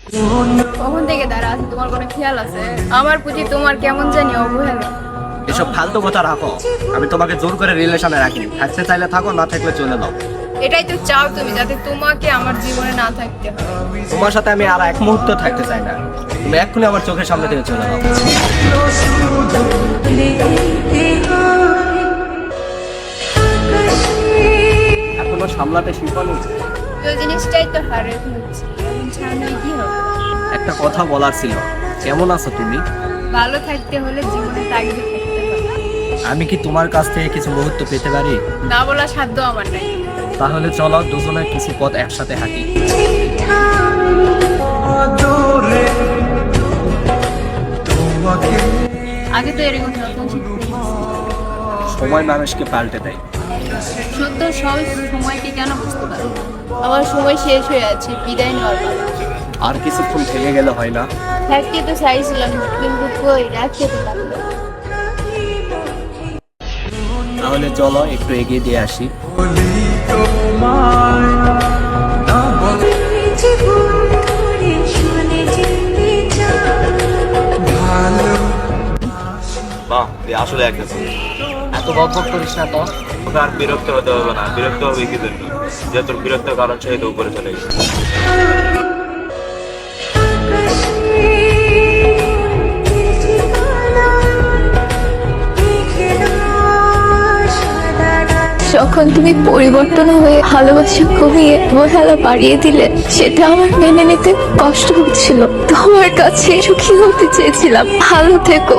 কখন থেকে দাঁড়া আছে, তোমার কোনো খেয়াল আছে? আমার প্রতি তোমার কেমন জানি অবহেলা। এসব ফালতু কথা রাখো। আমি তোমাকে জোর করে রিলেশনে রাখিনি। থাকতে চাইলে থাকো, না থাকলে চলে যাও। এটাই তো চাও তুমি, যাতে তোমাকে আমার জীবনে না থাকতে হয়। তোমার সাথে আমি আর এক মুহূর্ত থাকতে চাই না। তুমি এক্ষুনি আমার চোখের সামনে থেকে চলে যাও। এখনো সামলাতে শিখনি। তো জিনিসটাই তো হারিয়ে ফেলছি, এখন ছাড়লে কি হবে? একটা কথা বলার ছিল। কেমন আছো তুমি? ভালো থাকতে হলে জীবনে তাগিদে থাকতে হবে। আমি কি তোমার কাছ থেকে কিছু মুহূর্ত পেতে পারি? না বলা সাধ্য আমার নাই। তাহলে চলো দুজনের কিছু পথ একসাথে হাঁটি। আগে তো এরকম নতুন শিখতে। সময় মানুষকে পাল্টে দেয়। সত্য সব সময়কে কেন বুঝতে পারো? আমার সময় শেষ হয়ে আছে, বিদায় নেওয়ার পালা। আর কিছুক্ষণ থেকে গেলে হয় না? থাকতে তো চাইছিলাম, কিন্তু কই রাখতে তো পারলাম না। তাহলে চলো একটু এগিয়ে দিয়ে আসি। বাহ, তুই আসলে একটা ছেলে। এত বকবক করিস না তো। তোকে আর বিরক্ত হতে হবে না। বিরক্ত হবে কি জন্য? যে তোর বিরক্তের কারণ সে তো উপরে চলে গেছে। যখন তুমি পরিবর্তন হয়ে ভালোবাসা কমিয়ে অবহেলা বাড়িয়ে দিলে, সেটা আমার মেনে নিতে কষ্ট হচ্ছিল। তোমার কাছে সুখী হতে চেয়েছিলাম। ভালো থেকো।